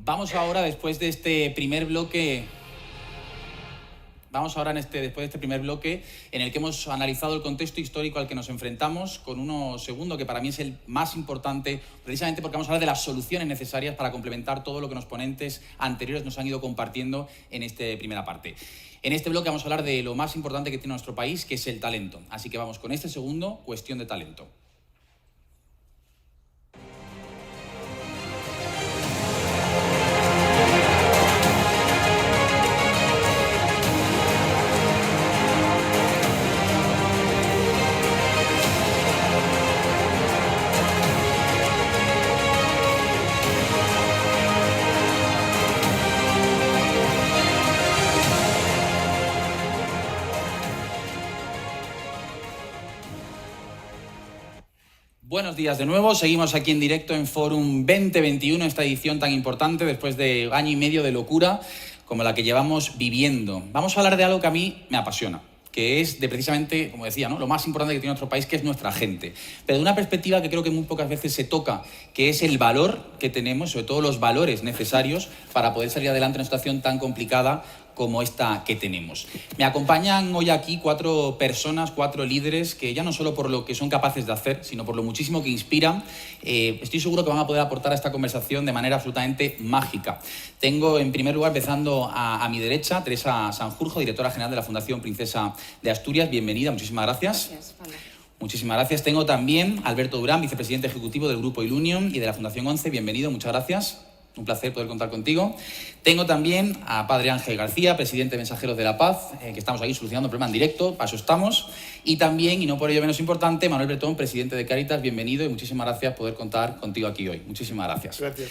Vamos ahora, después de este primer bloque, después de este primer bloque en el que hemos analizado el contexto histórico al que nos enfrentamos, con uno segundo que para mí es el más importante, precisamente porque vamos a hablar de las soluciones necesarias para complementar todo lo que los ponentes anteriores nos han ido compartiendo en esta primera parte. En este bloque vamos a hablar de lo más importante que tiene nuestro país, que es el talento. Así que vamos con este segundo, cuestión de talento. Buenos días de nuevo, seguimos aquí en directo en Forum 2021, esta edición tan importante después de año y medio de locura como la que llevamos viviendo. Vamos a hablar de algo que a mí me apasiona, que es de precisamente, como decía, ¿no?, lo más importante que tiene nuestro país, que es nuestra gente. Pero de una perspectiva que creo que muy pocas veces se toca, que es el valor que tenemos, sobre todo los valores necesarios para poder salir adelante en una situación tan complicada como esta que tenemos. Me acompañan hoy aquí 4 personas, 4 líderes que ya no solo por lo que son capaces de hacer, sino por lo muchísimo que inspiran, estoy seguro que van a poder aportar a esta conversación de manera absolutamente mágica. Tengo en primer lugar, empezando a mi derecha, Teresa Sanjurjo, directora general de la Fundación Princesa de Asturias. Bienvenida, muchísimas gracias. Gracias, Pablo. Muchísimas gracias. Tengo también a Alberto Durán, vicepresidente ejecutivo del Grupo Ilunion y de la Fundación 11. Bienvenido, muchas gracias. Un placer poder contar contigo. Tengo también a Padre Ángel García, presidente de Mensajeros de la Paz, que estamos aquí solucionando el problema en directo, para eso estamos. Y también, y no por ello menos importante, Manuel Bretón, presidente de Cáritas. Bienvenido y muchísimas gracias por poder contar contigo aquí hoy. Muchísimas gracias. Gracias.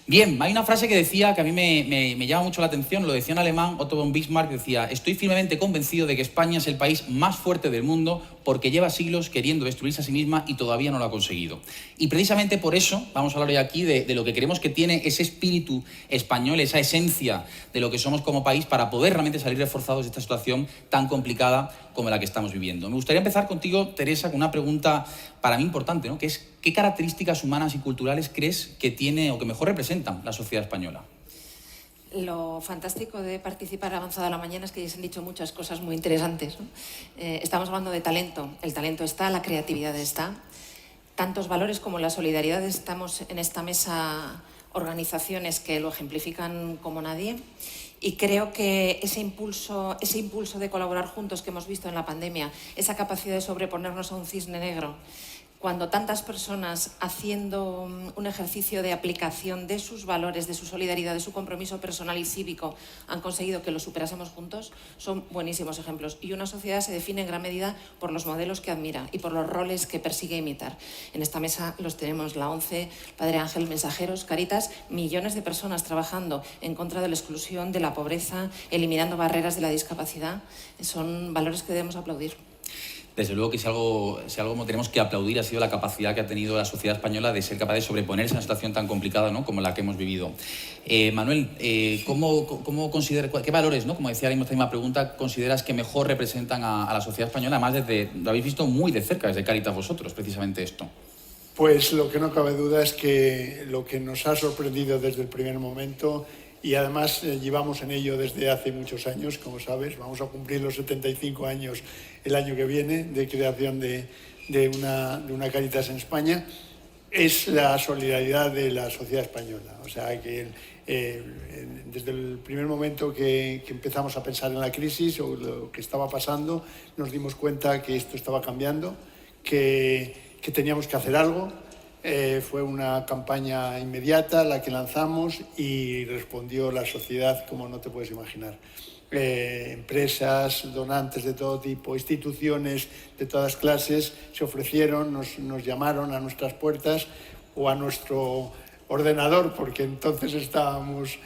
Bien, hay una frase que decía que a mí me llama mucho la atención, lo decía en alemán Otto von Bismarck, decía: estoy firmemente convencido de que España es el país más fuerte del mundo porque lleva siglos queriendo destruirse a sí misma y todavía no lo ha conseguido. Y precisamente por eso vamos a hablar hoy aquí de lo que creemos que tiene ese espíritu español, esa esencia de lo que somos como país para poder realmente salir reforzados de esta situación tan complicada como la que estamos viviendo. Me gustaría empezar contigo, Teresa, con una pregunta para mí importante, ¿no?, que es: ¿qué características humanas y culturales crees que tiene o que mejor representan la sociedad española? Lo fantástico de participar avanzada a la mañana es que ya se han dicho muchas cosas muy interesantes, ¿no? Estamos hablando de talento. El talento está, la creatividad está. Tantos valores como la solidaridad. Estamos en esta mesa organizaciones que lo ejemplifican como nadie. Y creo que ese impulso de colaborar juntos que hemos visto en la pandemia, esa capacidad de sobreponernos a un cisne negro, cuando tantas personas haciendo un ejercicio de aplicación de sus valores, de su solidaridad, de su compromiso personal y cívico han conseguido que lo superásemos juntos, son buenísimos ejemplos. Y una sociedad se define en gran medida por los modelos que admira y por los roles que persigue imitar. En esta mesa los tenemos la 11, Padre Ángel, Mensajeros, Cáritas, millones de personas trabajando en contra de la exclusión, de la pobreza, eliminando barreras de la discapacidad. Son valores que debemos aplaudir. Desde luego que si algo tenemos que aplaudir ha sido la capacidad que ha tenido la sociedad española de ser capaz de sobreponerse a una situación tan complicada, ¿no?, como la que hemos vivido. Manuel, ¿cómo consideras, qué valores, ¿no?, como decía en esta misma pregunta, consideras que mejor representan a la sociedad española? Además, lo habéis visto muy de cerca desde Cáritas vosotros, precisamente esto. Pues lo que no cabe duda es que lo que nos ha sorprendido desde el primer momento, y además llevamos en ello desde hace muchos años, como sabes, vamos a cumplir los 75 años el año que viene de creación de una Cáritas en España, es la solidaridad de la sociedad española. O sea, que desde el primer momento que empezamos a pensar en la crisis o lo que estaba pasando, nos dimos cuenta que esto estaba cambiando, que teníamos que hacer algo. Fue una campaña inmediata la que lanzamos y respondió la sociedad como no te puedes imaginar. Empresas, donantes de todo tipo, instituciones de todas clases se ofrecieron, nos llamaron a nuestras puertas o a nuestro ordenador, porque entonces estábamos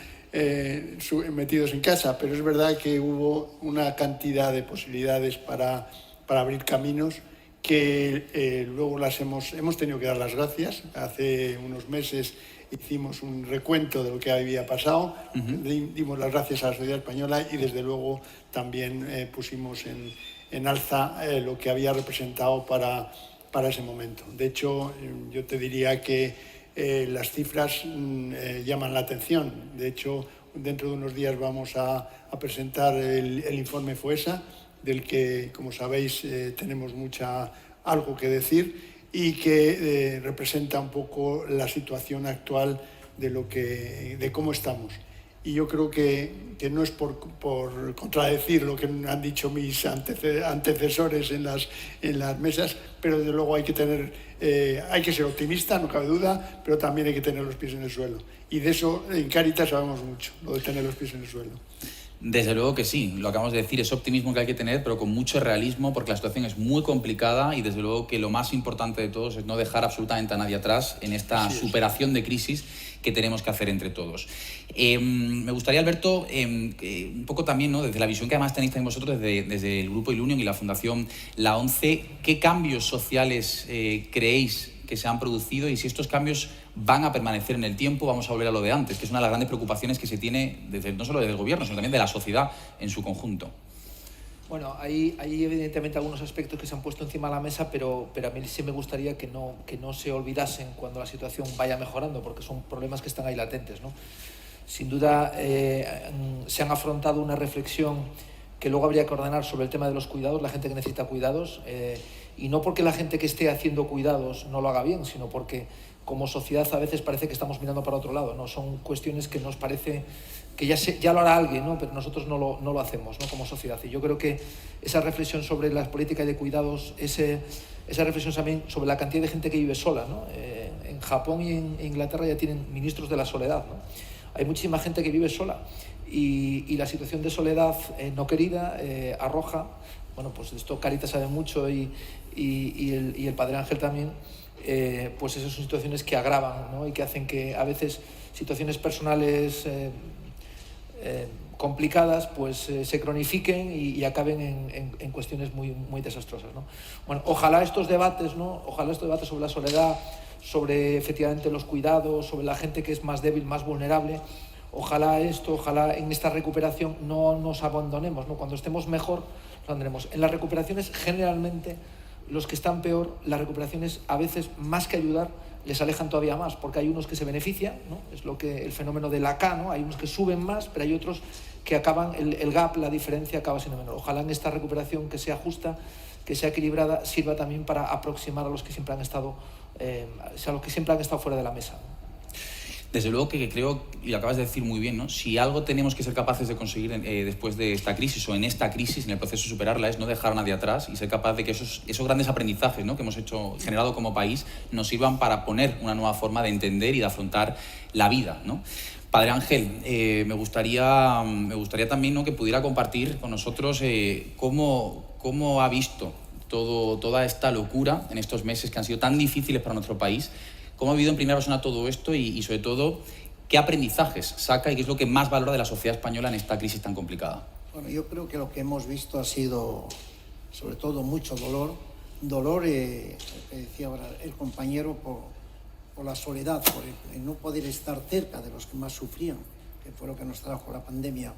metidos en casa, pero es verdad que hubo una cantidad de posibilidades para abrir caminos que luego hemos tenido que dar las gracias. Hace unos meses hicimos un recuento de lo que había pasado, dimos las gracias a la sociedad española y desde luego también pusimos en alza lo que había representado para ese momento. De hecho, yo te diría que las cifras llaman la atención. De hecho, dentro de unos días vamos a presentar el informe FOESA, del que, como sabéis, tenemos algo que decir y que representa un poco la situación actual de cómo estamos. Y yo creo que no es por contradecir lo que han dicho mis antecesores en las mesas, pero desde luego hay que ser optimista, no cabe duda, pero también hay que tener los pies en el suelo. Y de eso en Cáritas sabemos mucho, lo de tener los pies en el suelo. Desde luego que sí, lo acabamos de decir, es optimismo que hay que tener, pero con mucho realismo, porque la situación es muy complicada y desde luego que lo más importante de todos es no dejar absolutamente a nadie atrás en esta superación de crisis que tenemos que hacer entre todos. Me gustaría, Alberto, un poco también, ¿no?, desde la visión que además tenéis también vosotros desde el Grupo Ilunion y la Fundación La ONCE, ¿qué cambios sociales creéis que se han producido y si estos cambios van a permanecer en el tiempo? Vamos a volver a lo de antes, que es una de las grandes preocupaciones que se tiene no solo desde el gobierno, sino también de la sociedad en su conjunto. Bueno, hay evidentemente algunos aspectos que se han puesto encima de la mesa, pero a mí sí me gustaría que no se olvidasen cuando la situación vaya mejorando, porque son problemas que están ahí latentes, ¿no? Sin duda se han afrontado una reflexión que luego habría que ordenar sobre el tema de los cuidados, la gente que necesita cuidados, y no porque la gente que esté haciendo cuidados no lo haga bien, sino porque como sociedad a veces parece que estamos mirando para otro lado, ¿no? Son cuestiones que nos parece que ya lo hará alguien, ¿no? Pero nosotros no lo hacemos, ¿no?, como sociedad. Y yo creo que esa reflexión sobre las políticas de cuidados, esa reflexión también sobre la cantidad de gente que vive sola, ¿no? En Japón y en Inglaterra ya tienen ministros de la soledad, ¿no? Hay muchísima gente que vive sola y la situación de soledad no querida arroja, bueno, pues esto Cáritas sabe mucho y el Padre Ángel también, pues esas son situaciones que agravan, ¿no?, y que hacen que a veces situaciones personales complicadas pues se cronifiquen y acaben en cuestiones muy, muy desastrosas, ¿no? Bueno, ojalá estos debates sobre la soledad, sobre efectivamente los cuidados, sobre la gente que es más débil, más vulnerable, ojalá en esta recuperación no nos abandonemos, ¿no? Cuando estemos mejor, nos abandonemos. En las recuperaciones, generalmente, los que están peor, las recuperaciones a veces, más que ayudar, les alejan todavía más, porque hay unos que se benefician, ¿no? Es el fenómeno de la K, ¿no? Hay unos que suben más, pero hay otros que acaban, el gap, la diferencia acaba siendo menor. Ojalá en esta recuperación que sea justa, que sea equilibrada, sirva también para aproximar a los que siempre han estado fuera de la mesa, ¿no? Desde luego que creo, y lo acabas de decir muy bien, ¿no?, si algo tenemos que ser capaces de conseguir después de esta crisis o en esta crisis, en el proceso de superarla, es no dejar a nadie atrás y ser capaz de que esos grandes aprendizajes, ¿no?, que hemos generado como país nos sirvan para poner una nueva forma de entender y de afrontar la vida, ¿no? Padre Ángel, me gustaría también, ¿no?, que pudiera compartir con nosotros cómo ha visto toda esta locura en estos meses que han sido tan difíciles para nuestro país. ¿Cómo ha vivido en primera persona todo esto y sobre todo, qué aprendizajes saca y qué es lo que más valora de la sociedad española en esta crisis tan complicada? Bueno, yo creo que lo que hemos visto ha sido, sobre todo, mucho dolor, que decía ahora el compañero, por la soledad, por el no poder estar cerca de los que más sufrían, que fue lo que nos trajo la pandemia.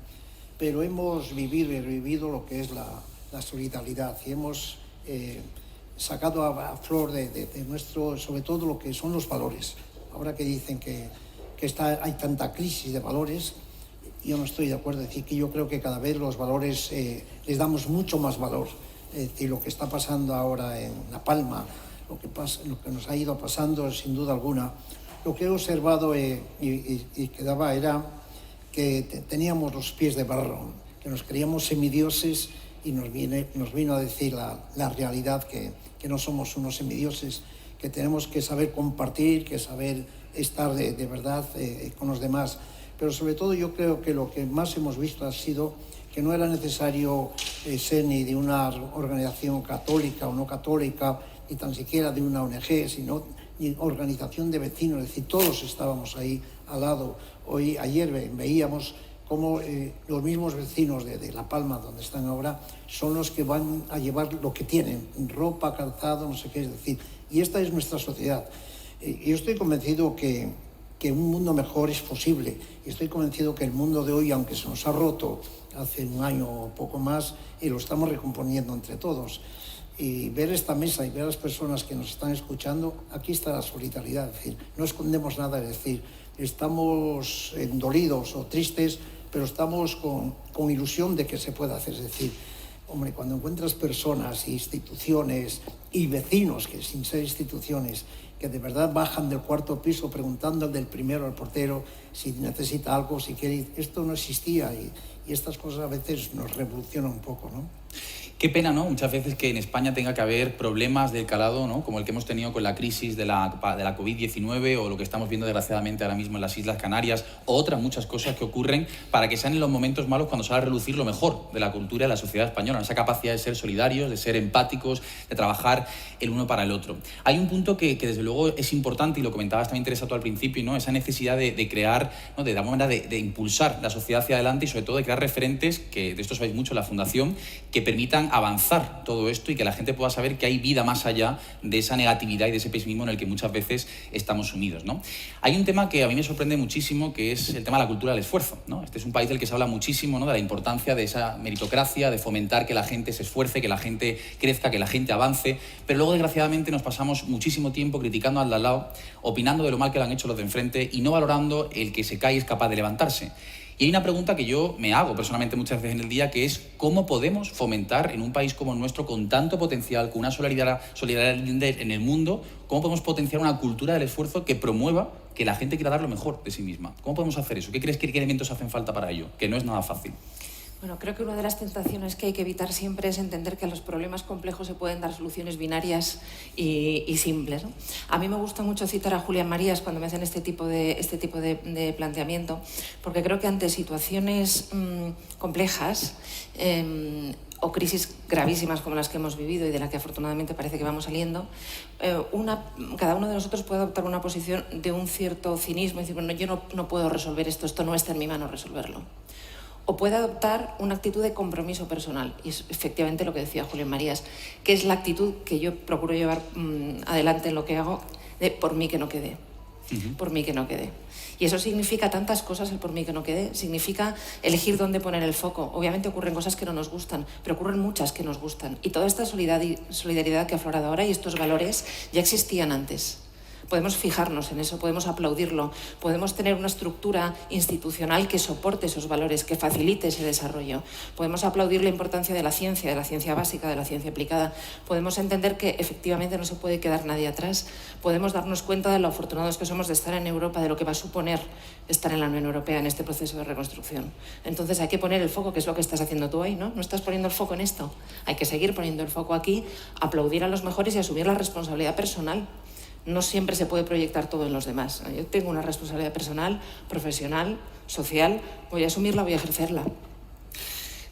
Pero hemos vivido lo que es la solidaridad y hemos sacado a flor de nuestro, sobre todo lo que son los valores. Ahora que dicen que hay tanta crisis de valores, yo no estoy de acuerdo. Es decir, que yo creo que cada vez los valores les damos mucho más valor. Es decir, lo que está pasando ahora en La Palma, lo que nos ha ido pasando, sin duda alguna, lo que he observado y quedaba era que teníamos los pies de barro, que nos creíamos semidioses y nos vino a decir la realidad que no somos unos semidioses, que tenemos que saber compartir, que saber estar de verdad con los demás. Pero sobre todo yo creo que lo que más hemos visto ha sido que no era necesario ser ni de una organización católica o no católica, ni tan siquiera de una ONG, sino ni organización de vecinos. Es decir, todos estábamos ahí al lado. Ayer veíamos cómo los mismos vecinos de La Palma, donde están ahora, son los que van a llevar lo que tienen, ropa, calzado, no sé qué, es decir, y esta es nuestra sociedad. Yo estoy convencido que un mundo mejor es posible, y estoy convencido que el mundo de hoy, aunque se nos ha roto hace un año o poco más, y lo estamos recomponiendo entre todos. y ver esta mesa y ver a las personas que nos están escuchando, aquí está la solidaridad, es decir, no escondemos nada, es decir, estamos dolidos o tristes, pero estamos con ilusión de que se pueda hacer, es decir, hombre, cuando encuentras personas, instituciones y vecinos que sin ser instituciones, que de verdad bajan del cuarto piso preguntando del primero al portero si necesita algo, si quiere, esto no existía y estas cosas a veces nos revolucionan un poco, ¿no? Qué pena, ¿no? Muchas veces que en España tenga que haber problemas de calado, ¿no? Como el que hemos tenido con la crisis de la COVID-19 o lo que estamos viendo desgraciadamente ahora mismo en las Islas Canarias o otras muchas cosas que ocurren para que sean en los momentos malos cuando sale a relucir lo mejor de la cultura de la sociedad española, esa capacidad de ser solidarios, de ser empáticos, de trabajar el uno para el otro. Hay un punto que desde luego es importante y lo comentabas también, Teresa, tú al principio, ¿no? Esa necesidad de crear, ¿no? De alguna manera de impulsar la sociedad hacia adelante y sobre todo de crear referentes, que de esto sabéis mucho la Fundación, que permitan avanzar todo esto y que la gente pueda saber que hay vida más allá de esa negatividad y de ese pesimismo en el que muchas veces estamos sumidos, ¿no? Hay un tema que a mí me sorprende muchísimo, que es el tema de la cultura del esfuerzo, ¿no? Este es un país del que se habla muchísimo, ¿no? De la importancia de esa meritocracia, de fomentar que la gente se esfuerce, que la gente crezca, que la gente avance, pero luego desgraciadamente nos pasamos muchísimo tiempo criticando al de al lado, opinando de lo mal que lo han hecho los de enfrente y no valorando el que se cae y es capaz de levantarse. Y hay una pregunta que yo me hago personalmente muchas veces en el día, que es ¿cómo podemos fomentar en un país como el nuestro, con tanto potencial, con una solidaridad en el mundo, cómo podemos potenciar una cultura del esfuerzo que promueva que la gente quiera dar lo mejor de sí misma? ¿Cómo podemos hacer eso? ¿Qué crees que elementos hacen falta para ello? Que no es nada fácil. Bueno, creo que una de las tentaciones que hay que evitar siempre es entender que a los problemas complejos se pueden dar soluciones binarias y simples, ¿no? A mí me gusta mucho citar a Julián Marías cuando me hacen este tipo de planteamiento, porque creo que ante situaciones complejas o crisis gravísimas como las que hemos vivido y de la que afortunadamente parece que vamos saliendo, cada uno de nosotros puede adoptar una posición de un cierto cinismo y decir, bueno, yo no puedo resolver esto no está en mi mano resolverlo. O puede adoptar una actitud de compromiso personal, y es efectivamente lo que decía Julián Marías, que es la actitud que yo procuro llevar adelante en lo que hago, de por mí que no quede, por mí que no quede. Y eso significa tantas cosas, el por mí que no quede, significa elegir dónde poner el foco. Obviamente ocurren cosas que no nos gustan, pero ocurren muchas que nos gustan. Y toda esta solidaridad que ha aflorado ahora y estos valores ya existían antes. Podemos fijarnos en eso, podemos aplaudirlo, podemos tener una estructura institucional que soporte esos valores, que facilite ese desarrollo. Podemos aplaudir la importancia de la ciencia básica, de la ciencia aplicada. Podemos entender que efectivamente no se puede quedar nadie atrás. Podemos darnos cuenta de lo afortunados que somos de estar en Europa, de lo que va a suponer estar en la Unión Europea en este proceso de reconstrucción. Entonces hay que poner el foco, que es lo que estás haciendo tú hoy, ¿no? No estás poniendo el foco en esto. Hay que seguir poniendo el foco aquí, aplaudir a los mejores y asumir la responsabilidad personal. No siempre se puede proyectar todo en los demás. Yo tengo una responsabilidad personal, profesional, social, voy a asumirla, voy a ejercerla.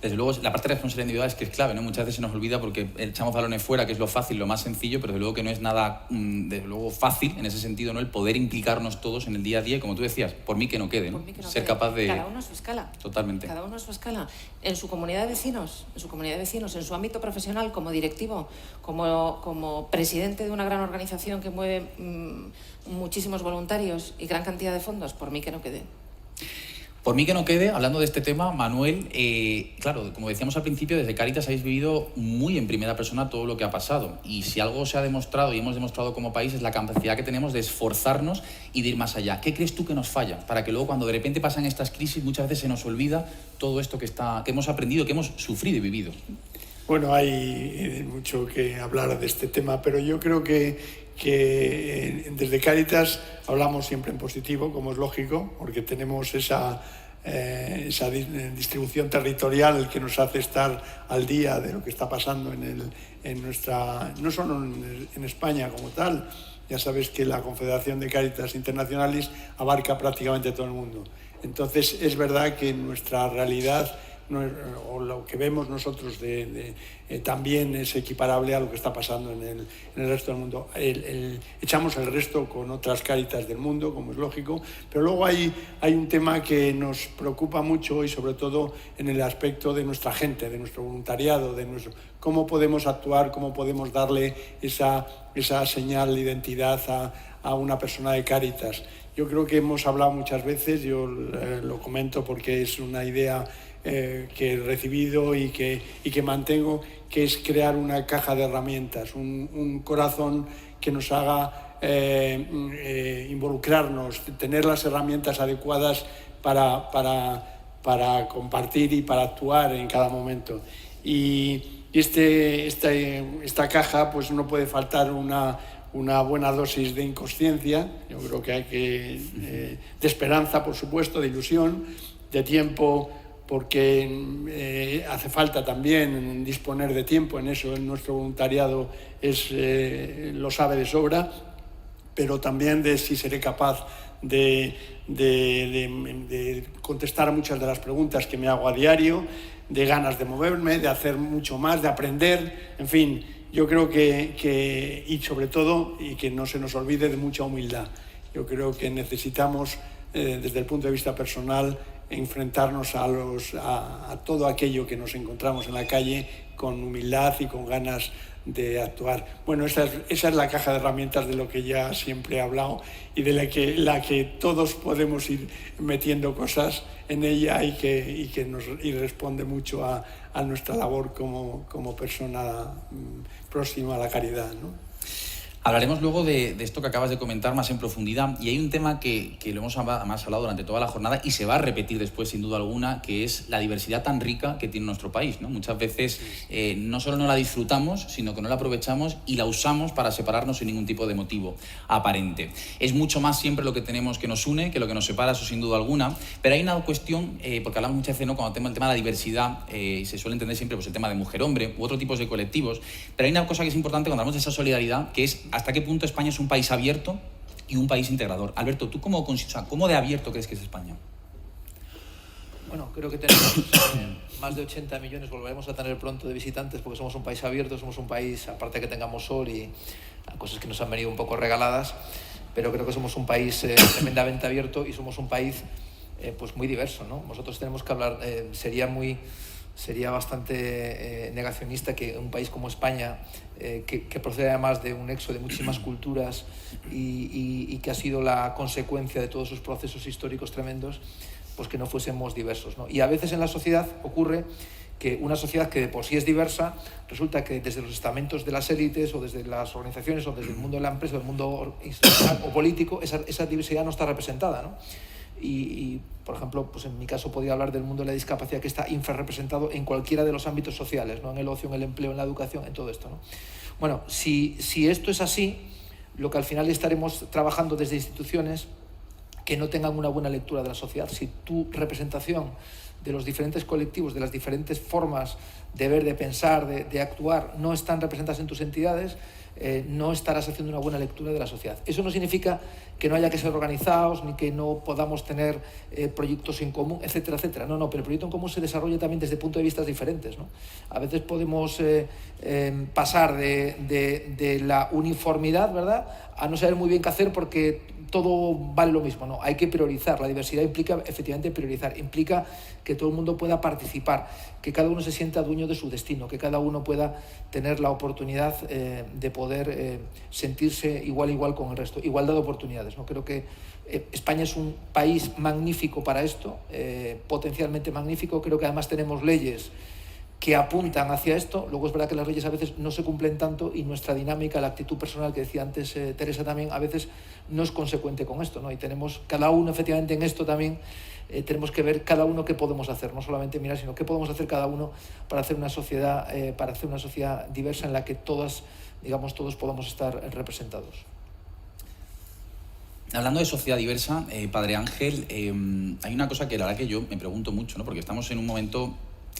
Desde luego, la parte de responsabilidad individual es que es clave, ¿no? Muchas veces se nos olvida porque echamos balones fuera, que es lo fácil, lo más sencillo, pero desde luego que no es nada, desde luego, fácil en ese sentido, ¿no? El poder implicarnos todos en el día a día y, como tú decías, por mí que no quede, ¿no? Ser capaz de... Cada uno a su escala. Totalmente. Cada uno a su escala. En su comunidad de vecinos, en su ámbito profesional, como directivo, como presidente de una gran organización que mueve muchísimos voluntarios y gran cantidad de fondos, por mí que no quede. Por mí que no quede, hablando de este tema, Manuel, claro, como decíamos al principio, desde Cáritas habéis vivido muy en primera persona todo lo que ha pasado. Y si algo se ha demostrado y hemos demostrado como país es la capacidad que tenemos de esforzarnos y de ir más allá. ¿Qué crees tú que nos falla? Para que luego cuando de repente pasan estas crisis muchas veces se nos olvida todo esto que hemos aprendido, que hemos sufrido y vivido. Bueno, hay mucho que hablar de este tema, pero yo creo que desde Cáritas hablamos siempre en positivo, como es lógico, porque tenemos esa distribución territorial que nos hace estar al día de lo que está pasando no solo en España como tal. Ya sabes que la Confederación de Cáritas Internacionalis abarca prácticamente todo el mundo. Entonces es verdad que nuestra realidad o lo que vemos nosotros también es equiparable a lo que está pasando en el resto del mundo. Echamos el resto con otras Cáritas del mundo, como es lógico, pero luego hay un tema que nos preocupa mucho y sobre todo en el aspecto de nuestra gente, de nuestro voluntariado, cómo podemos actuar, cómo podemos darle esa señal de identidad a una persona de Cáritas. Yo creo que hemos hablado muchas veces, yo lo comento porque es una idea que he recibido y que mantengo, que es crear una caja de herramientas, un corazón que nos haga involucrarnos, tener las herramientas adecuadas para compartir y para actuar en cada momento. Y esta caja, pues no puede faltar una buena dosis de inconsciencia, yo creo que hay de esperanza, por supuesto, de ilusión, de tiempo, porque hace falta también disponer de tiempo, en eso nuestro voluntariado lo sabe de sobra, pero también de si seré capaz de contestar a muchas de las preguntas que me hago a diario, de ganas de moverme, de hacer mucho más, de aprender, en fin, yo creo que y sobre todo, y que no se nos olvide, de mucha humildad. Yo creo que necesitamos, desde el punto de vista personal, enfrentarnos a todo aquello que nos encontramos en la calle con humildad y con ganas de actuar. Bueno, esa es la caja de herramientas de lo que ya siempre he hablado y de la que todos podemos ir metiendo cosas en ella y responde mucho a nuestra labor como persona próxima a la caridad, ¿no? Hablaremos luego de esto que acabas de comentar más en profundidad, y hay un tema que lo hemos además hablado durante toda la jornada y se va a repetir después sin duda alguna, que es la diversidad tan rica que tiene nuestro país, ¿no? Muchas veces no solo no la disfrutamos, sino que no la aprovechamos y la usamos para separarnos sin ningún tipo de motivo aparente. Es mucho más siempre lo que tenemos que nos une que lo que nos separa, eso sin duda alguna, pero hay una cuestión, porque hablamos muchas veces, ¿no?, cuando el tema de la diversidad, y se suele entender siempre pues, el tema de mujer-hombre u otros tipos de colectivos, pero hay una cosa que es importante cuando hablamos de esa solidaridad, que es hasta qué punto España es un país abierto y un país integrador. Alberto, ¿tú cómo de abierto crees que es España? Bueno, creo que tenemos más de 80 millones, volveremos a tener pronto, de visitantes, porque somos un país abierto, somos un país, aparte de que tengamos sol y cosas que nos han venido un poco regaladas, pero creo que somos un país tremendamente abierto y somos un país pues muy diverso, ¿no? Nosotros tenemos que hablar, sería bastante negacionista que un país como España, que procede además de un nexo de muchísimas culturas y que ha sido la consecuencia de todos sus procesos históricos tremendos, pues que no fuésemos diversos, ¿no? Y a veces en la sociedad ocurre que una sociedad que de por sí es diversa, resulta que desde los estamentos de las élites o desde las organizaciones o desde el mundo de la empresa o el mundo institucional o político, esa diversidad no está representada, ¿no? Y, por ejemplo, pues en mi caso podría hablar del mundo de la discapacidad, que está infrarrepresentado en cualquiera de los ámbitos sociales, ¿no? En el ocio, en el empleo, en la educación, en todo esto, ¿no? Bueno, si esto es así, lo que al final estaremos trabajando desde instituciones que no tengan una buena lectura de la sociedad. Si tu representación de los diferentes colectivos, de las diferentes formas de ver, de pensar, de actuar, no están representadas en tus entidades, no estarás haciendo una buena lectura de la sociedad. Eso no significa que no haya que ser organizados, ni que no podamos tener proyectos en común, etcétera, etcétera. No, pero el proyecto en común se desarrolla también desde puntos de vista diferentes, ¿no? A veces podemos pasar de la uniformidad, ¿verdad?, a no saber muy bien qué hacer porque todo vale lo mismo, ¿no? Hay que priorizar. La diversidad implica efectivamente priorizar, implica que todo el mundo pueda participar, que cada uno se sienta dueño de su destino, que cada uno pueda tener la oportunidad de poder sentirse igual con el resto. Igualdad de oportunidades, ¿no? Creo que España es un país magnífico para esto, potencialmente magnífico. Creo que además tenemos leyes que apuntan hacia esto. Luego es verdad que las leyes a veces no se cumplen tanto y nuestra dinámica, la actitud personal que decía antes Teresa también, a veces no es consecuente con esto, ¿no? Y tenemos cada uno efectivamente en esto también, tenemos que ver cada uno qué podemos hacer, no solamente mirar, sino qué podemos hacer cada uno para hacer una sociedad diversa en la que todos podamos estar representados. Hablando de sociedad diversa, Padre Ángel, hay una cosa que la verdad que yo me pregunto mucho, ¿no? Porque estamos en un momento,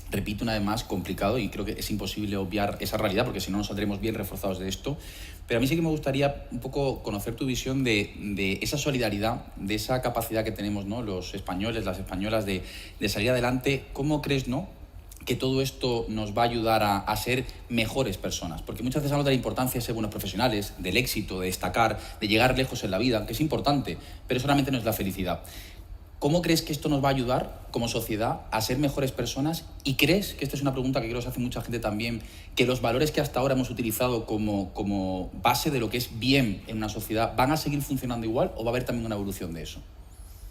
repito una vez más, complicado, y creo que es imposible obviar esa realidad porque si no nos saldremos bien reforzados de esto. Pero a mí sí que me gustaría un poco conocer tu visión de esa solidaridad, de esa capacidad que tenemos, ¿no?, los españoles, las españolas, de salir adelante. ¿Cómo crees, ¿no?, que todo esto nos va a ayudar a ser mejores personas? Porque muchas veces hablamos de la importancia de ser buenos profesionales, del éxito, de destacar, de llegar lejos en la vida, que es importante, pero eso realmente no es la felicidad. ¿Cómo crees que esto nos va a ayudar como sociedad a ser mejores personas? ¿Y crees, que esta es una pregunta que creo que se hace mucha gente también, que los valores que hasta ahora hemos utilizado como base de lo que es bien en una sociedad van a seguir funcionando igual o va a haber también una evolución de eso?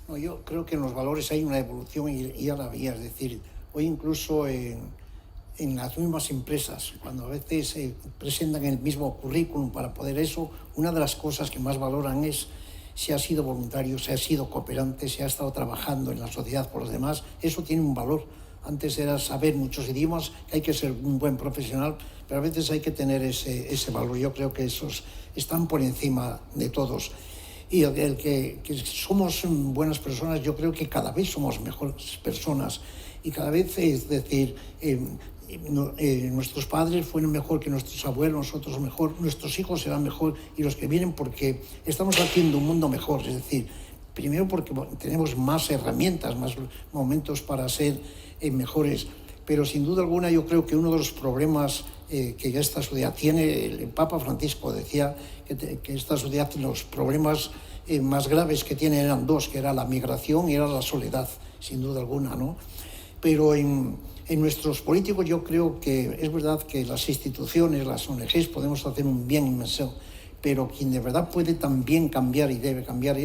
No, yo creo que en los valores hay una evolución y ya la había. Es decir, hoy incluso en las mismas empresas, cuando a veces se presentan el mismo currículum para poder eso, una de las cosas que más valoran es si ha sido voluntario, si ha sido cooperante, si ha estado trabajando en la sociedad por los demás. Eso tiene un valor. Antes era saber muchos idiomas, que hay que ser un buen profesional, pero a veces hay que tener ese valor. Yo creo que esos están por encima de todos. Y el que somos buenas personas, yo creo que cada vez somos mejores personas. Y cada vez, es decir, nuestros padres fueron mejor que nuestros abuelos, nosotros mejor, nuestros hijos serán mejor y los que vienen, porque estamos haciendo un mundo mejor. Es decir, primero porque tenemos más herramientas, más momentos para ser mejores, pero sin duda alguna yo creo que uno de los problemas que esta sociedad tiene, el Papa Francisco decía que esta sociedad, los problemas más graves que tiene eran dos, que era la migración y era la soledad, sin duda alguna, ¿no? Pero en nuestros políticos yo creo que es verdad que las instituciones, las ONGs, podemos hacer un bien inmenso, pero quien de verdad puede también cambiar y debe cambiar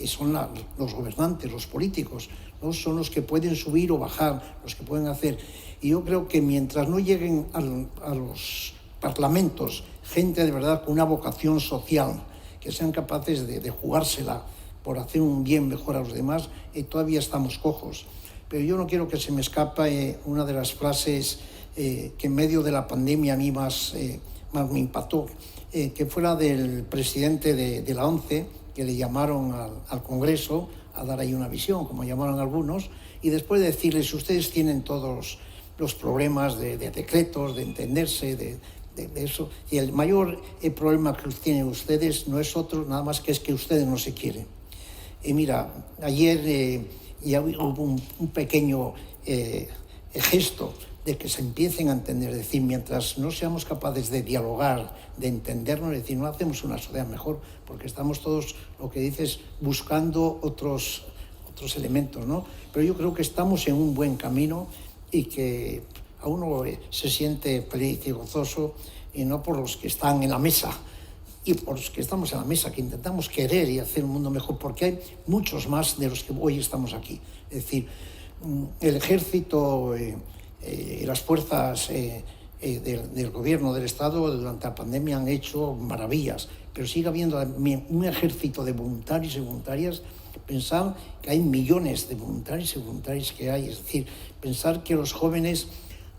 son los gobernantes, los políticos, ¿no? Son los que pueden subir o bajar, los que pueden hacer. Y yo creo que mientras no lleguen a los parlamentos gente de verdad con una vocación social, que sean capaces de jugársela por hacer un bien mejor a los demás, todavía estamos cojos. Pero yo no quiero que se me escape una de las frases que en medio de la pandemia a mí más me impactó, que fue la del presidente de la ONCE, que le llamaron al Congreso a dar ahí una visión, como llamaron algunos, y después de decirles, ustedes tienen todos los problemas de decretos, de entenderse, de eso, y el mayor problema que tienen ustedes no es otro, nada más que es que ustedes no se quieren. Y mira, ayer ya hubo un pequeño gesto de que se empiecen a entender, es decir, mientras no seamos capaces de dialogar, de entendernos, es decir, no hacemos una sociedad mejor, porque estamos todos, lo que dices, buscando otros elementos, ¿no? Pero yo creo que estamos en un buen camino y que a uno se siente feliz y gozoso, y no por los que están en la mesa, y por los que estamos en la mesa, que intentamos querer y hacer un mundo mejor, porque hay muchos más de los que hoy estamos aquí. Es decir, el ejército, las fuerzas del gobierno, del Estado, durante la pandemia han hecho maravillas, pero sigue habiendo un ejército de voluntarios y voluntarias. Pensar que hay millones de voluntarios y voluntarias que hay, es decir, pensar que los jóvenes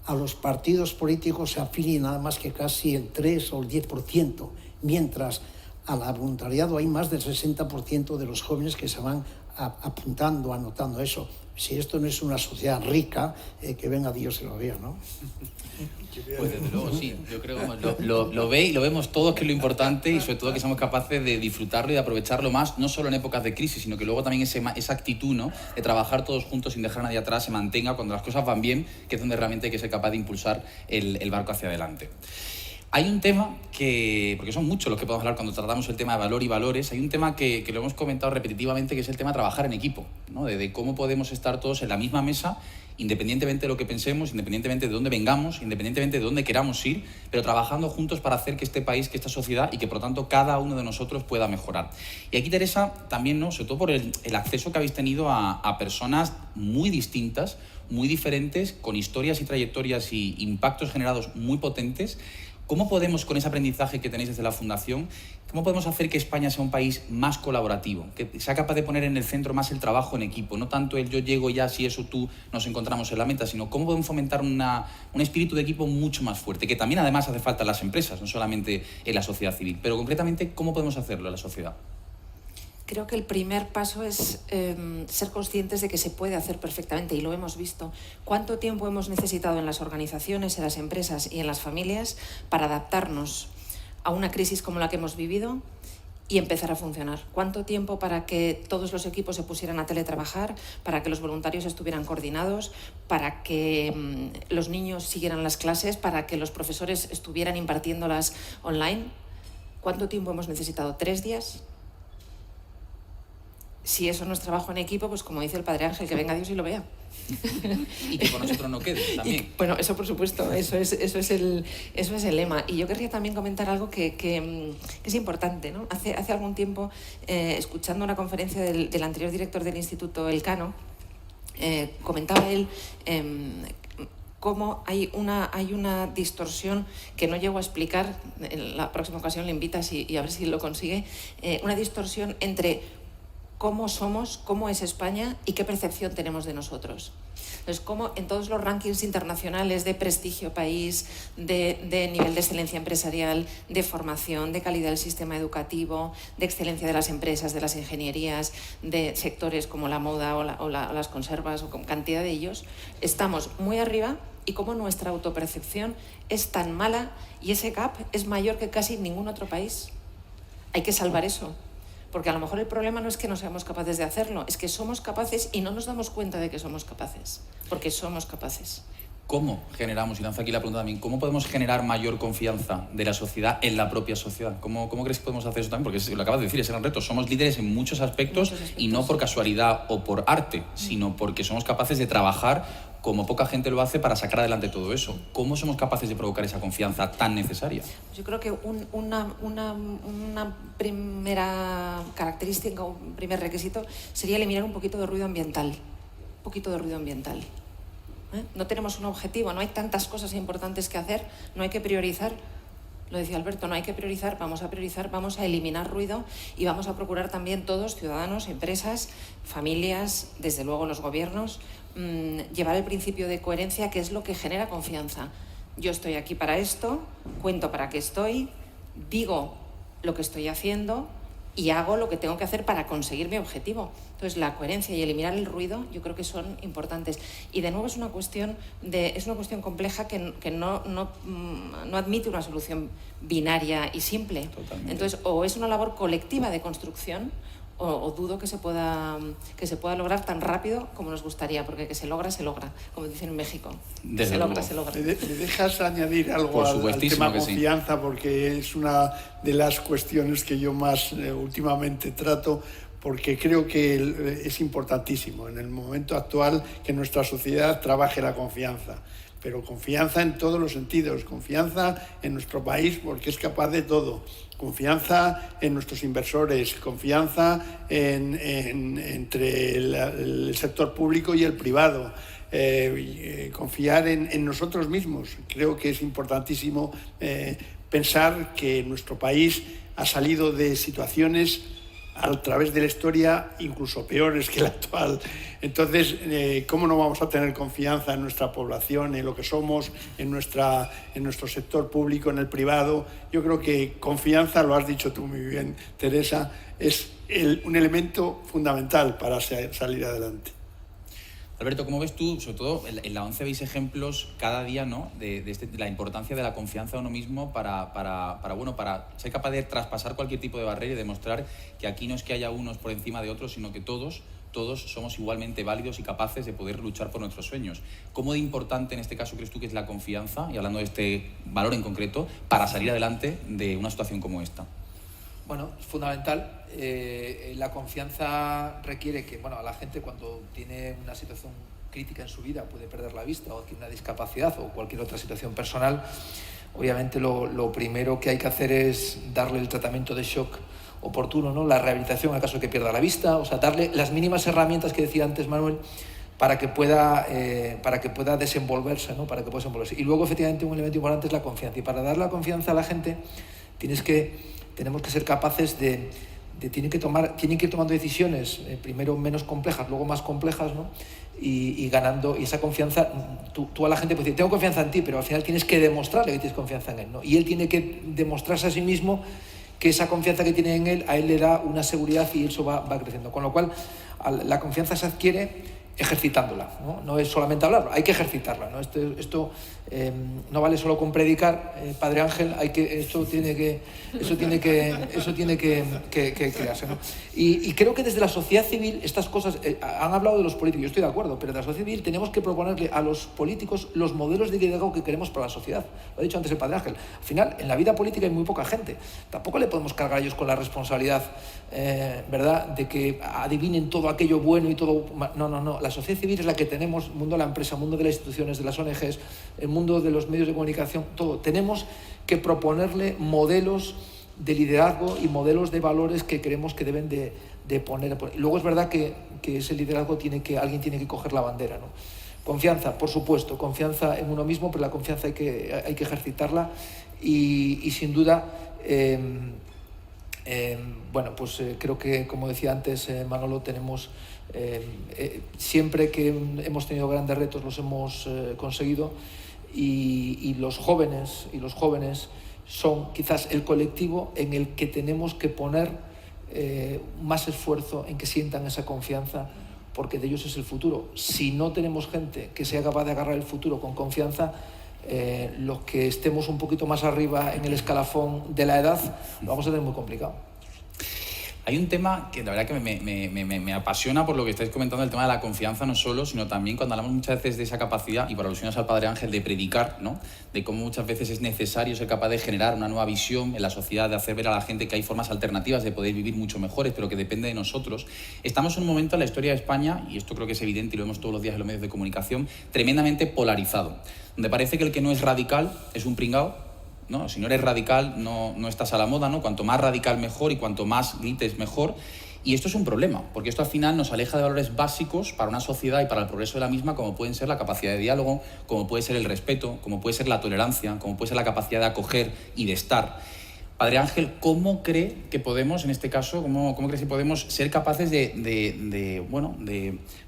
a los partidos políticos se afilien nada más que casi el 3 o el 10%, mientras al voluntariado hay más del 60% de los jóvenes que se van apuntando, anotando eso. Si esto no es una sociedad rica, que venga Dios y lo vea, ¿no? Pues desde luego sí, yo creo que lo ve y lo vemos todos, que es lo importante, y sobre todo que somos capaces de disfrutarlo y de aprovecharlo más, no solo en épocas de crisis, sino que luego también esa actitud, ¿no?, de trabajar todos juntos sin dejar a nadie atrás, se mantenga cuando las cosas van bien, que es donde realmente hay que ser capaz de impulsar el barco hacia adelante. Hay un tema porque son muchos los que podemos hablar cuando tratamos el tema de valor y valores, hay un tema que lo hemos comentado repetitivamente, que es el tema de trabajar en equipo, ¿no?, de cómo podemos estar todos en la misma mesa, independientemente de lo que pensemos, independientemente de dónde vengamos, independientemente de dónde queramos ir, pero trabajando juntos para hacer que este país, que esta sociedad, y que por tanto cada uno de nosotros pueda mejorar. Y aquí, Teresa, también, ¿no?, sobre todo por el acceso que habéis tenido a personas muy distintas, muy diferentes, con historias y trayectorias y impactos generados muy potentes. ¿Cómo podemos, con ese aprendizaje que tenéis desde la Fundación, cómo podemos hacer que España sea un país más colaborativo, que sea capaz de poner en el centro más el trabajo en equipo, no tanto el yo llego ya, si eso tú nos encontramos en la meta, sino cómo podemos fomentar un espíritu de equipo mucho más fuerte, que también además hace falta en las empresas, no solamente en la sociedad civil, pero concretamente, ¿cómo podemos hacerlo en la sociedad? Creo que el primer paso es ser conscientes de que se puede hacer perfectamente, y lo hemos visto. ¿Cuánto tiempo hemos necesitado en las organizaciones, en las empresas y en las familias para adaptarnos a una crisis como la que hemos vivido y empezar a funcionar? ¿Cuánto tiempo para que todos los equipos se pusieran a teletrabajar, para que los voluntarios estuvieran coordinados, para que los niños siguieran las clases, para que los profesores estuvieran impartiéndolas online? ¿Cuánto tiempo hemos necesitado? ¿3 días? Si eso no es trabajo en equipo, pues como dice el Padre Ángel, que venga Dios y lo vea. Y que por nosotros no quede también. Bueno, eso por supuesto, eso es el lema. Y yo querría también comentar algo que es importante, ¿no? Hace algún tiempo, escuchando una conferencia del anterior director del Instituto Elcano, comentaba él cómo hay una distorsión que no llego a explicar. En la próxima ocasión le invitas y a ver si lo consigue. Una distorsión entre cómo somos, cómo es España y qué percepción tenemos de nosotros. Entonces, cómo en todos los rankings internacionales de prestigio país, de nivel de excelencia empresarial, de formación, de calidad del sistema educativo, de excelencia de las empresas, de las ingenierías, de sectores como la moda o las conservas o con cantidad de ellos, estamos muy arriba, y cómo nuestra autopercepción es tan mala y ese gap es mayor que casi ningún otro país. Hay que salvar eso. Porque a lo mejor el problema no es que no seamos capaces de hacerlo, es que somos capaces y no nos damos cuenta de que somos capaces, porque somos capaces. ¿Cómo generamos, y lanzo aquí la pregunta también, cómo podemos generar mayor confianza de la sociedad en la propia sociedad? ¿Cómo crees que podemos hacer eso también? Porque lo acabas de decir, es un reto. Somos líderes en muchos aspectos y no por casualidad o por arte, sino porque somos capaces de trabajar como poca gente lo hace para sacar adelante todo eso. ¿Cómo somos capaces de provocar esa confianza tan necesaria? Yo creo que una primera característica, un primer requisito sería eliminar un poquito de ruido ambiental. Un poquito de ruido ambiental. No tenemos un objetivo, no hay tantas cosas importantes que hacer, no hay que priorizar. Lo decía Alberto, no hay que priorizar, vamos a eliminar ruido y vamos a procurar también todos, ciudadanos, empresas, familias, desde luego los gobiernos, llevar el principio de coherencia, que es lo que genera confianza. Yo estoy aquí para esto, cuento para qué estoy, digo lo que estoy haciendo y hago lo que tengo que hacer para conseguir mi objetivo. Entonces, la coherencia y eliminar el ruido yo creo que son importantes. Y de nuevo es una cuestión compleja que no admite una solución binaria y simple. Totalmente. Entonces, o es una labor colectiva de construcción o dudo que se pueda lograr tan rápido como nos gustaría, porque que se logra, como dicen en México. Desde luego. Se logra. ¿Me dejas añadir algo Por al supuestísimo tema que sí. confianza? Porque es una de las cuestiones que yo más últimamente trato, porque creo que es importantísimo en el momento actual que nuestra sociedad trabaje la confianza. Pero confianza en todos los sentidos, confianza en nuestro país porque es capaz de todo, confianza en nuestros inversores, confianza entre el sector público y el privado, confiar en nosotros mismos. Creo que es importantísimo pensar que nuestro país ha salido de situaciones a través de la historia incluso peores que la actual. Entonces, ¿cómo no vamos a tener confianza en nuestra población, en lo que somos, en nuestro sector público, en el privado? Yo creo que confianza, lo has dicho tú muy bien, Teresa, es un elemento fundamental para salir adelante. Alberto, ¿cómo ves tú, sobre todo en la ONCE veis ejemplos cada día, ¿no?, de la importancia de la confianza en uno mismo para ser capaz de traspasar cualquier tipo de barrera y demostrar que aquí no es que haya unos por encima de otros, sino que todos somos igualmente válidos y capaces de poder luchar por nuestros sueños? ¿Cómo de importante en este caso crees tú que es la confianza, y hablando de este valor en concreto, para salir adelante de una situación como esta? Bueno, es fundamental. La confianza requiere que, a la gente cuando tiene una situación crítica en su vida, puede perder la vista o tiene una discapacidad o cualquier otra situación personal, obviamente lo primero que hay que hacer es darle el tratamiento de shock oportuno, ¿no? La rehabilitación en caso de que pierda la vista, o sea, darle las mínimas herramientas que decía antes Manuel para que pueda desenvolverse, ¿no? Para que pueda desenvolverse. Y luego, efectivamente, un elemento importante es la confianza. Y para dar la confianza a la gente tenemos que ser capaces tienen que ir tomando decisiones, primero menos complejas, luego más complejas, ¿no? Y ganando, y esa confianza, tú a la gente puedes decir, tengo confianza en ti, pero al final tienes que demostrarle que tienes confianza en él, ¿no? Y él tiene que demostrarse a sí mismo que esa confianza que tiene en él, a él le da una seguridad y eso va creciendo. Con lo cual, la confianza se adquiere ejercitándola, ¿no? No es solamente hablarlo, hay que ejercitarla, ¿no? Esto No vale solo con predicar, Padre Ángel, eso tiene que crearse, ¿no? Y creo que desde la sociedad civil estas cosas, han hablado de los políticos, yo estoy de acuerdo, pero de la sociedad civil tenemos que proponerle a los políticos los modelos de liderazgo que queremos para la sociedad. Lo ha dicho antes el Padre Ángel. Al final, en la vida política hay muy poca gente. Tampoco le podemos cargar a ellos con la responsabilidad, ¿verdad?, de que adivinen todo aquello bueno y todo... No. La sociedad civil es la que tenemos, mundo de la empresa, mundo de las instituciones, de las ONGs, el mundo de los medios de comunicación, todo. Tenemos que proponerle modelos de liderazgo y modelos de valores que creemos que deben de poner. Y luego es verdad que ese liderazgo alguien tiene que coger la bandera, ¿no? Confianza, por supuesto, confianza en uno mismo, pero la confianza hay que ejercitarla y sin duda, creo que, como decía antes Manolo, tenemos siempre que hemos tenido grandes retos los hemos conseguido y los jóvenes son quizás el colectivo en el que tenemos que poner más esfuerzo en que sientan esa confianza, porque de ellos es el futuro. Si no tenemos gente que sea capaz de agarrar el futuro con confianza, los que estemos un poquito más arriba en el escalafón de la edad, lo vamos a tener muy complicado. Hay un tema que la verdad que me apasiona por lo que estáis comentando, el tema de la confianza, no solo, sino también cuando hablamos muchas veces de esa capacidad, y por alusiones al Padre Ángel, de predicar, ¿no? De cómo muchas veces es necesario ser capaz de generar una nueva visión en la sociedad, de hacer ver a la gente que hay formas alternativas de poder vivir mucho mejores, pero que depende de nosotros. Estamos en un momento en la historia de España, y esto creo que es evidente y lo vemos todos los días en los medios de comunicación, tremendamente polarizado, donde parece que el que no es radical es un pringao, ¿no? Si no eres radical no estás a la moda, ¿no? Cuanto más radical mejor y cuanto más grites mejor. Y esto es un problema, porque esto al final nos aleja de valores básicos para una sociedad y para el progreso de la misma, como pueden ser la capacidad de diálogo, como puede ser el respeto, como puede ser la tolerancia, como puede ser la capacidad de acoger y de estar. Padre Ángel, ¿cómo cree que podemos, en este caso, cómo crees que podemos ser capaces de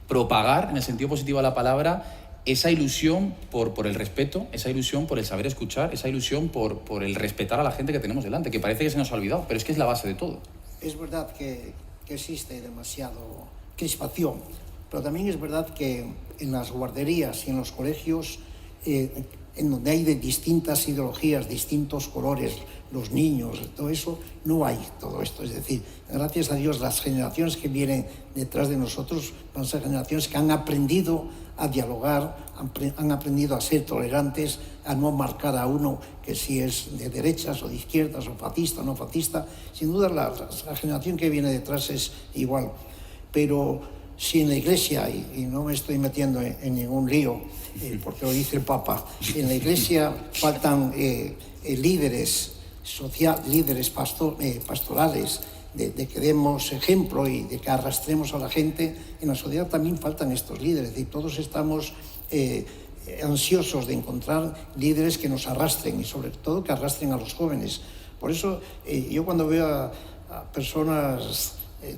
propagar, en el sentido positivo de la palabra, esa ilusión por el respeto, esa ilusión por el saber escuchar, esa ilusión por el respetar a la gente que tenemos delante, que parece que se nos ha olvidado, pero es que es la base de todo? Es verdad que existe demasiado crispación, pero también es verdad que en las guarderías y en los colegios, en donde hay de distintas ideologías, distintos colores, los niños, todo eso, no hay todo esto. Es decir, gracias a Dios, las generaciones que vienen detrás de nosotros van a ser generaciones que han aprendido a dialogar, han aprendido a ser tolerantes, a no marcar a uno que si es de derechas o de izquierdas o fascista o no fascista. Sin duda la generación que viene detrás es igual. Pero si en la Iglesia, y no me estoy metiendo en ningún lío, porque lo dice el Papa, si en la Iglesia faltan líderes líderes pastorales, de que demos ejemplo y de que arrastremos a la gente, en la sociedad también faltan estos líderes. Es decir, todos estamos ansiosos de encontrar líderes que nos arrastren y sobre todo que arrastren a los jóvenes. Por eso yo cuando veo a personas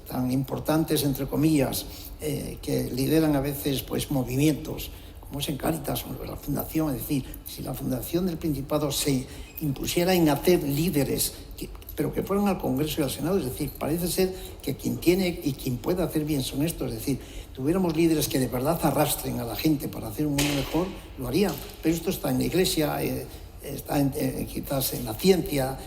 tan importantes, entre comillas, que lideran a veces pues movimientos, como es en Cáritas o la Fundación, es decir, si la Fundación del Principado se impusiera en hacer líderes, pero que fueran al Congreso y al Senado, es decir, parece ser que quien tiene y quien puede hacer bien son estos, es decir, tuviéramos líderes que de verdad arrastren a la gente para hacer un mundo mejor, lo harían. Pero esto está en la Iglesia, está quizás en la ciencia,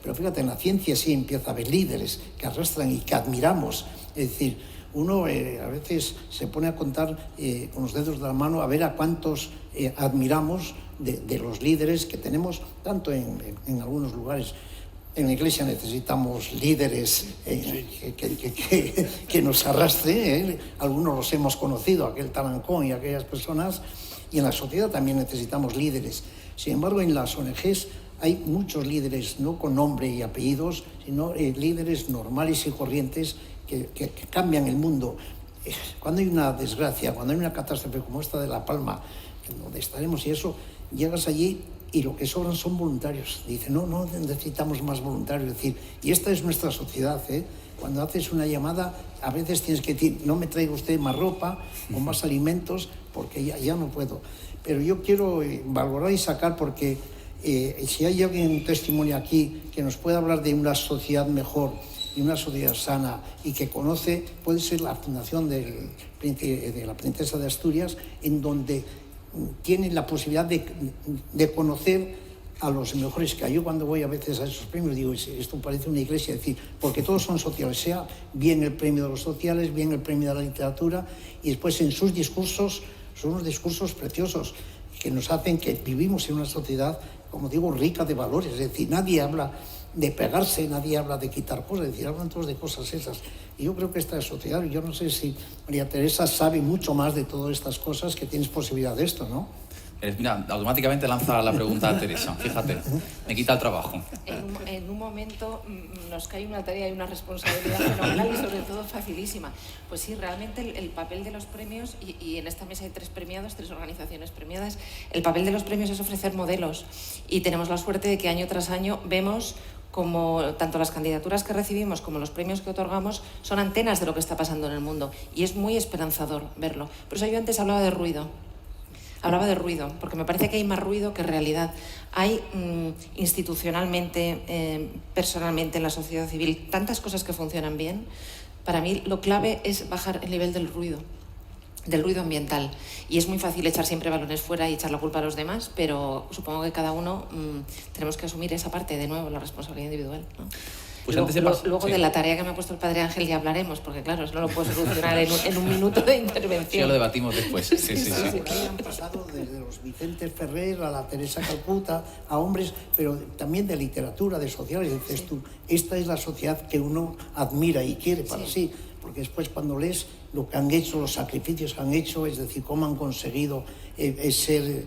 pero fíjate, en la ciencia sí empieza a haber líderes que arrastran y que admiramos, es decir, uno a veces se pone a contar con los dedos de la mano a ver a cuántos admiramos de los líderes que tenemos, tanto en algunos lugares. En la Iglesia necesitamos líderes que nos arrastren, algunos los hemos conocido, aquel Talancón y aquellas personas, y en la sociedad también necesitamos líderes. Sin embargo, en las ONGs hay muchos líderes, no con nombre y apellidos, sino líderes normales y corrientes que cambian el mundo. Cuando hay una desgracia, cuando hay una catástrofe como esta de La Palma, donde estaremos y eso, llegas allí y lo que sobran son voluntarios. Dicen, no necesitamos más voluntarios. Es decir, y esta es nuestra sociedad, ¿eh? Cuando haces una llamada, a veces tienes que decir, no me traiga usted más ropa o más alimentos, porque ya no puedo. Pero yo quiero valorar y sacar, porque si hay alguien, un testimonio aquí, que nos pueda hablar de una sociedad mejor y una sociedad sana y que conoce, puede ser la Fundación de la Princesa de Asturias, en donde tienen la posibilidad de conocer a los mejores que hay. Yo cuando voy a veces a esos premios digo, esto parece una iglesia, es decir, porque todos son sociales, sea bien el premio de los sociales, bien el premio de la literatura, y después en sus discursos, son unos discursos preciosos que nos hacen que vivimos en una sociedad, como digo, rica de valores. Es decir, nadie habla de pegarse, nadie habla de quitar cosas, es decir, hablan todos de cosas esas. Y yo creo que esta sociedad, yo no sé si María Teresa sabe mucho más de todas estas cosas, que tienes posibilidad de esto, ¿no? Mira, automáticamente lanza la pregunta a Teresa, fíjate, me quita el trabajo. En un momento nos cae una tarea y una responsabilidad fenomenal y sobre todo facilísima. Pues sí, realmente el papel de los premios, y en esta mesa hay 3 premiados, 3 organizaciones premiadas, el papel de los premios es ofrecer modelos, y tenemos la suerte de que año tras año vemos como tanto las candidaturas que recibimos como los premios que otorgamos son antenas de lo que está pasando en el mundo, y es muy esperanzador verlo. Por eso yo antes hablaba de ruido. Hablaba de ruido, porque me parece que hay más ruido que realidad. Hay institucionalmente, personalmente, en la sociedad civil, tantas cosas que funcionan bien. Para mí lo clave es bajar el nivel del ruido ambiental. Y es muy fácil echar siempre balones fuera y echar la culpa a los demás, pero supongo que cada uno tenemos que asumir esa parte, de nuevo, la responsabilidad individual, ¿no? Pues luego sí. De la tarea que me ha puesto el Padre Ángel ya hablaremos, porque claro, eso no lo puedo solucionar en un minuto de intervención. Sí, lo debatimos después. Sí. Han pasado desde los Vicente Ferrer a la Teresa Calcuta, a hombres, pero también de literatura, de sociales. Dices tú, esta es la sociedad que uno admira y quiere para sí, porque después cuando lees lo que han hecho, los sacrificios que han hecho, es decir, cómo han conseguido ser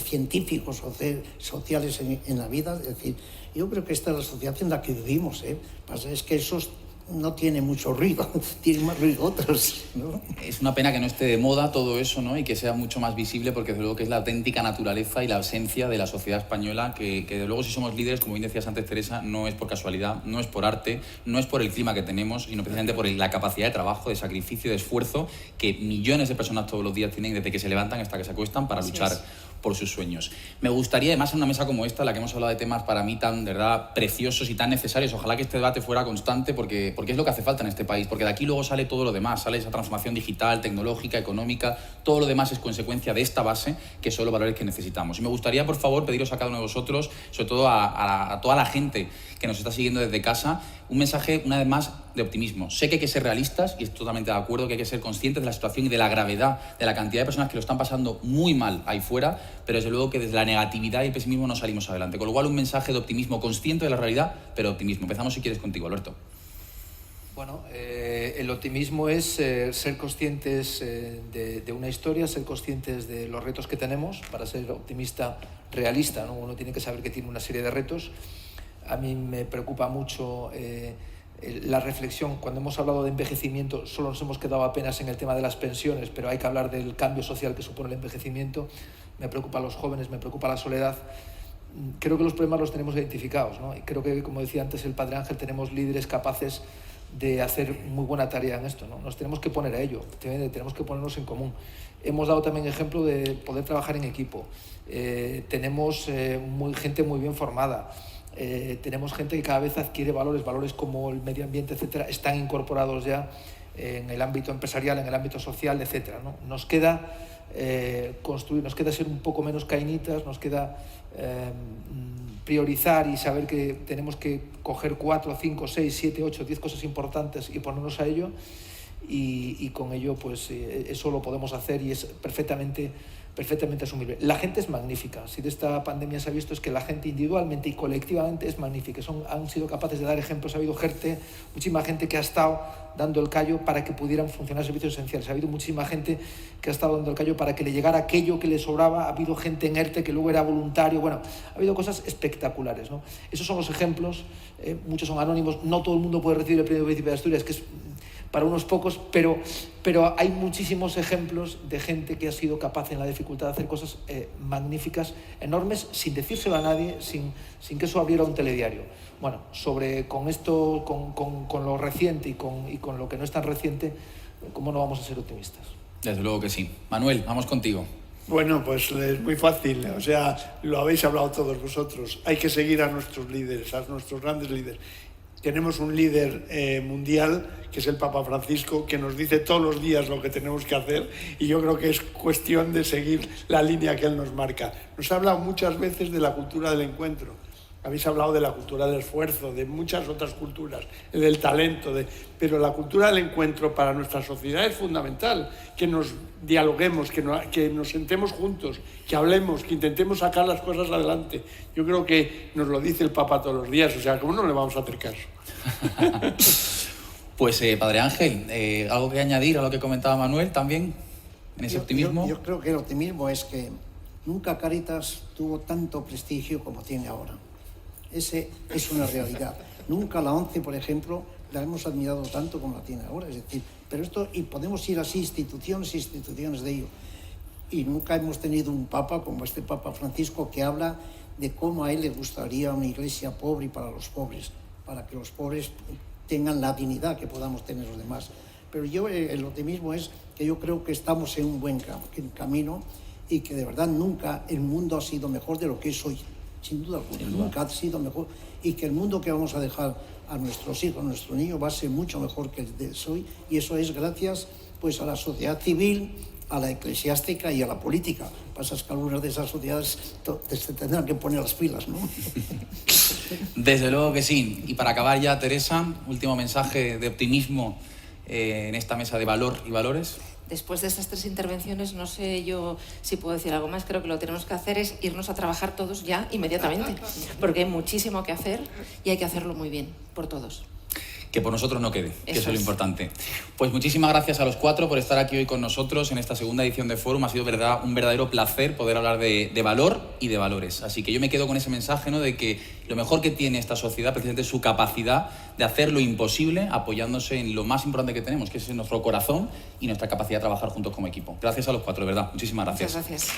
científicos o ser sociales en la vida, es decir, yo creo que esta es la sociedad en la que vivimos, Pasa es que esos no tiene mucho ruido, tienen más ruido otros, ¿no? Es una pena que no esté de moda todo eso, ¿no? Y que sea mucho más visible, porque desde luego que es la auténtica naturaleza y la esencia de la sociedad española, que desde luego si somos líderes, como bien decías antes, Teresa, no es por casualidad, no es por arte, no es por el clima que tenemos, sino precisamente por la capacidad de trabajo, de sacrificio, de esfuerzo que millones de personas todos los días tienen desde que se levantan hasta que se acuestan para luchar por sus sueños. Me gustaría, además, en una mesa como esta, en la que hemos hablado de temas para mí tan, de verdad, preciosos y tan necesarios, ojalá que este debate fuera constante, porque es lo que hace falta en este país, porque de aquí luego sale todo lo demás, sale esa transformación digital, tecnológica, económica, todo lo demás es consecuencia de esta base, que son los valores que necesitamos. Y me gustaría, por favor, pediros a cada uno de vosotros, sobre todo a toda la gente que nos está siguiendo desde casa, un mensaje, una vez más, de optimismo. Sé que hay que ser realistas, y estoy totalmente de acuerdo que hay que ser conscientes de la situación y de la gravedad de la cantidad de personas que lo están pasando muy mal ahí fuera, pero desde luego que desde la negatividad y el pesimismo no salimos adelante. Con lo cual, un mensaje de optimismo, consciente de la realidad, pero de optimismo. Empezamos, si quieres, contigo, Alberto. Bueno, el optimismo es ser conscientes de una historia, ser conscientes de los retos que tenemos. Para ser optimista, realista, ¿no? Uno tiene que saber que tiene una serie de retos. A mí me preocupa mucho la reflexión. Cuando hemos hablado de envejecimiento, solo nos hemos quedado apenas en el tema de las pensiones, pero hay que hablar del cambio social que supone el envejecimiento. Me preocupa a los jóvenes, me preocupa la soledad. Creo que los problemas los tenemos identificados, ¿no? Y creo que, como decía antes el Padre Ángel, tenemos líderes capaces de hacer muy buena tarea en esto, ¿no? Nos tenemos que poner a ello, tenemos que ponernos en común. Hemos dado también ejemplo de poder trabajar en equipo. Tenemos gente muy bien formada. Tenemos gente que cada vez adquiere valores como el medio ambiente, etcétera, están incorporados ya en el ámbito empresarial, en el ámbito social, etcétera, ¿no? Nos queda construir, nos queda ser un poco menos cainitas, nos queda priorizar y saber que tenemos que coger 4, 5, 6, 7, 8, 10 cosas importantes y ponernos a ello, y con ello pues eso lo podemos hacer y es perfectamente asumible. La gente es magnífica. Si de esta pandemia se ha visto es que la gente individualmente y colectivamente es magnífica. Han sido capaces de dar ejemplos. Ha habido muchísima gente que ha estado dando el callo para que pudieran funcionar servicios esenciales. Ha habido muchísima gente que ha estado dando el callo para que le llegara aquello que le sobraba. Ha habido gente en ERTE que luego era voluntario. Bueno, ha habido cosas espectaculares, ¿no? Esos son los ejemplos. Muchos son anónimos. No todo el mundo puede recibir el premio Príncipe de Asturias, que es para unos pocos, pero hay muchísimos ejemplos de gente que ha sido capaz en la dificultad de hacer cosas magníficas, enormes, sin decírselo a nadie, sin que eso abriera un telediario. Bueno, con esto, con lo reciente y con lo que no es tan reciente, ¿cómo no vamos a ser optimistas? Desde luego que sí. Manuel, vamos contigo. Bueno, pues es muy fácil, o sea, lo habéis hablado todos vosotros. Hay que seguir a nuestros líderes, a nuestros grandes líderes. tenemos un líder mundial, que es el Papa Francisco, que nos dice todos los días lo que tenemos que hacer, y yo creo que es cuestión de seguir la línea que él nos marca. Nos ha hablado muchas veces de la cultura del encuentro. Habéis hablado de la cultura del esfuerzo, de muchas otras culturas, del talento, pero la cultura del encuentro para nuestra sociedad es fundamental, que nos dialoguemos, que nos sentemos juntos, que hablemos, que intentemos sacar las cosas adelante. Yo creo que nos lo dice el Papa todos los días, o sea, ¿cómo no le vamos a hacer caso? Pues, Padre Ángel, ¿algo que añadir a lo que comentaba Manuel también, en ese optimismo? Yo creo que el optimismo es que nunca Cáritas tuvo tanto prestigio como tiene ahora. Ese es una realidad. Nunca la ONCE, por ejemplo, la hemos admirado tanto como la tiene ahora. Es decir, pero esto, y podemos ir así, instituciones de ello. Y nunca hemos tenido un papa como este Papa Francisco que habla de cómo a él le gustaría una iglesia pobre y para los pobres, para que los pobres tengan la dignidad que podamos tener los demás. Pero yo, el optimismo es que yo creo que estamos en un buen camino y que de verdad nunca el mundo ha sido mejor de lo que es hoy. Sin duda alguna, nunca ha sido mejor, y que el mundo que vamos a dejar a nuestros hijos, a nuestros niños, va a ser mucho mejor que el de hoy, y eso es gracias pues a la sociedad civil, a la eclesiástica y a la política. Pasa que algunas de esas sociedades se tendrán que poner las pilas, ¿no? Desde luego que sí. Y para acabar ya, Teresa, último mensaje de optimismo en esta mesa de valor y valores. Después de estas 3 intervenciones, no sé yo si puedo decir algo más. Creo que lo que tenemos que hacer es irnos a trabajar todos ya, inmediatamente, porque hay muchísimo que hacer y hay que hacerlo muy bien, por todos. Que por nosotros no quede, que eso es lo es. importante. Pues muchísimas gracias a los 4 por estar aquí hoy con nosotros en esta segunda edición de Fórum. Ha sido un verdadero placer poder hablar de valor y de valores. Así que yo me quedo con ese mensaje, ¿no?, de que lo mejor que tiene esta sociedad precisamente es su capacidad de hacer lo imposible apoyándose en lo más importante que tenemos, que es nuestro corazón y nuestra capacidad de trabajar juntos como equipo. Gracias a los 4, de verdad. Muchísimas gracias. Muchas gracias.